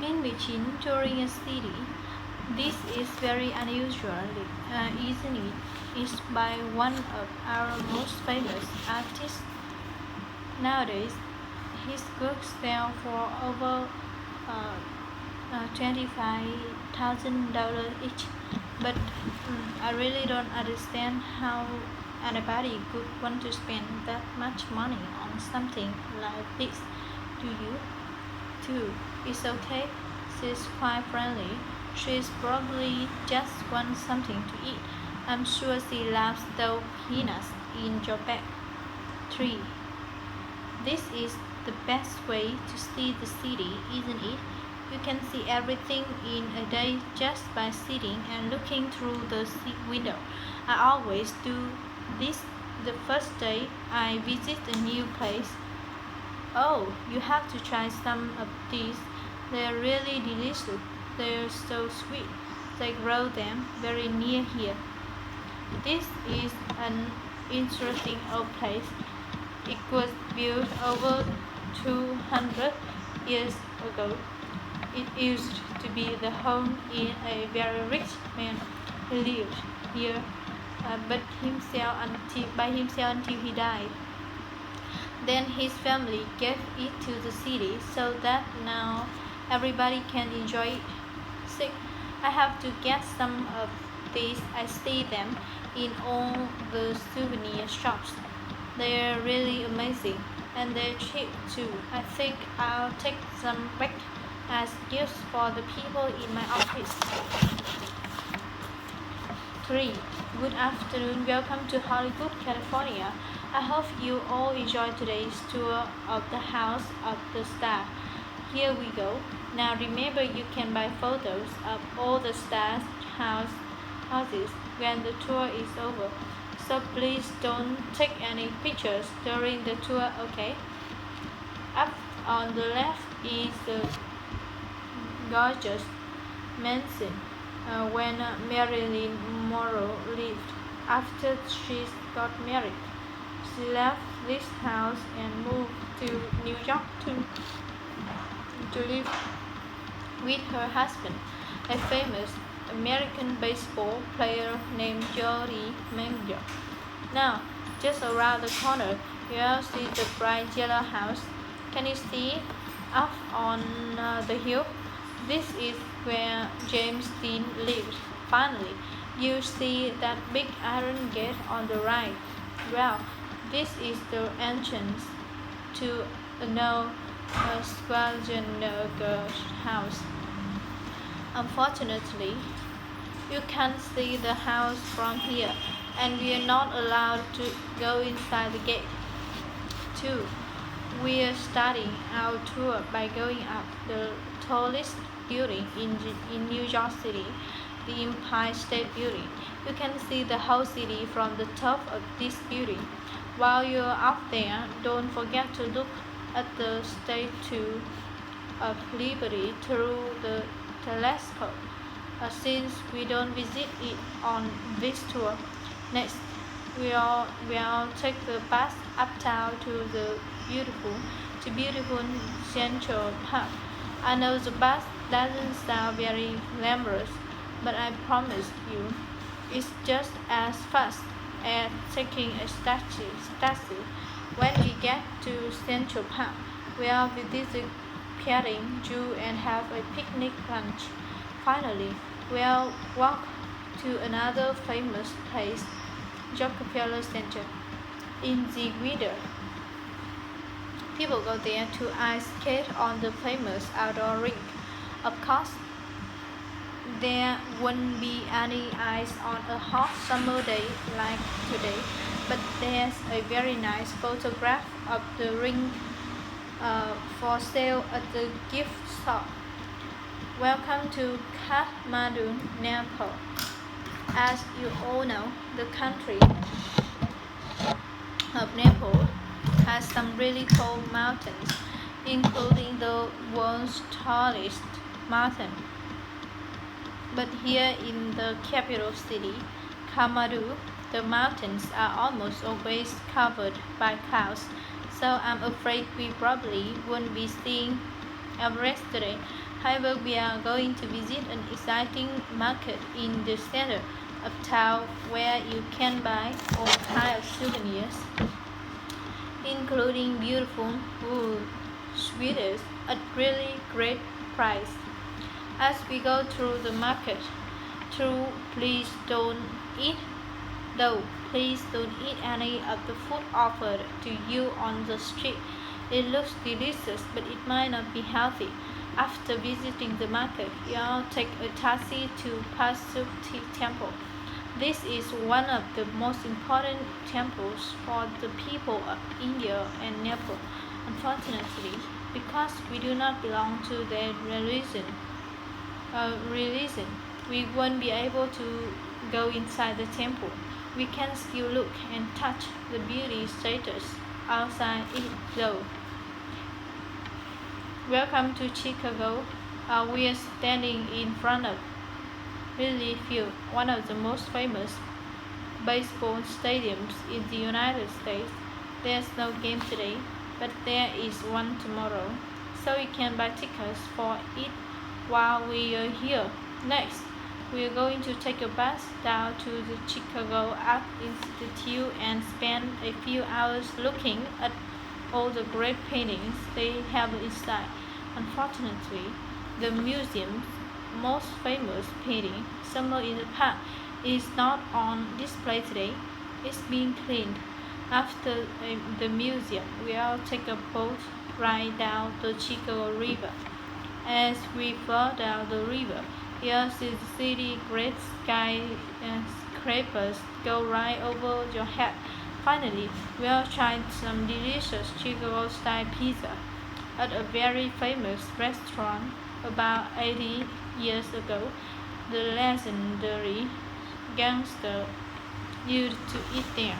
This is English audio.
in between touring a city. This is very unusual, isn't it? It's by one of our most famous artists nowadays. His books sell for over uh, $25,000 each. But I really don't understand how anybody could want to spend that much money on something like this. Do you? Too. It's okay. She's quite friendly. She's probably just wants something to eat. I'm sure she loves those peanuts in your bag. 3. This is the best way to see the city, isn't it? You can see everything in a day just by sitting and looking through the window. I always do this the first day I visit a new place. Oh, you have to try some of these. They're really delicious. They're so sweet. They grow them very near here. This is an interesting old place. It was built over 200 years ago. It used to be the home of a very rich man who lived here by himself until he died. Then his family gave it to the city so that now everybody can enjoy it. 6. I have to get some of these. I see them in all the souvenir shops. They're really amazing and they're cheap too. I think I'll take some back as gifts for the people in my office. 3. Good afternoon. Welcome to Hollywood, California. I hope you all enjoyed today's tour of the House of the Star. Here we go. Now remember you can buy photos of all the stars' houses when the tour is over. So please don't take any pictures during the tour, okay? Up on the left is the gorgeous mansion when Marilyn Monroe lived. After she got married, she left this house and moved to New York to live with her husband, a famous American baseball player named Jody Manger. Now, just around the corner, you'll see the bright yellow house. Can you see it? Up on the hill? This is where James Dean lived. Finally, you see that big iron gate on the right. Well, this is the entrance to no Schwarzenegger house. Unfortunately, you can't see the house from here, and we are not allowed to go inside the gate. 2. We are starting our tour by going up the tallest building in New York City, the Empire State Building. You can see the whole city from the top of this building. While you're up there, don't forget to look at the Statue of Liberty through the telescope, since we don't visit it on this tour. Next, we'll take the bus uptown to beautiful Central Park. I know the bus doesn't sound very glamorous, but I promise you, it's just as fast as taking a taxi. When we get to Central Park, we'll visit petting zoo and have a picnic lunch. Finally, we'll walk to another famous place, Rockefeller Center, in the winter. People go there to ice skate on the famous outdoor rink. Of course, there won't be any ice on a hot summer day like today, but there's a very nice photograph of the rink for sale at the gift shop. Welcome to Kathmandu, Nepal. As you all know, the country of Nepal has some really tall mountains, including the world's tallest mountain. But here in the capital city, Kathmandu, the mountains are almost always covered by clouds, so I'm afraid we probably won't be seeing Everest today. However, we are going to visit an exciting market in the center of town where you can buy all kinds of souvenirs, including beautiful wood sweaters at really great price. As we go through the market, through please don't eat though please don't eat any of the food offered to you on the street. It looks delicious, but it might not be healthy. After visiting the market, you'll take a taxi to Pasupti Temple. This is one of the most important temples for the people of India and Nepal. Unfortunately, because we do not belong to their religion, we won't be able to go inside the temple. We can still look and touch the beauty statues outside it though. Welcome to Chicago. We are standing in front of Wrigley Field, one of the most famous baseball stadiums in the United States. There's no game today, but there is one tomorrow, so you can buy tickets for it while we are here. Next, we are going to take a bus down to the Chicago Art Institute and spend a few hours looking at all the great paintings they have inside. Unfortunately, the museum's most famous painting, Summer in the Park, is not on display today. It's being cleaned. After the museum, we'll take a boat ride down the Chicago River. As we flow down the river, you'll see the city great skyscrapers go right over your head. Finally, we'll try some delicious Chicago-style pizza at a very famous restaurant about 80 years ago. The legendary gangster used to eat there.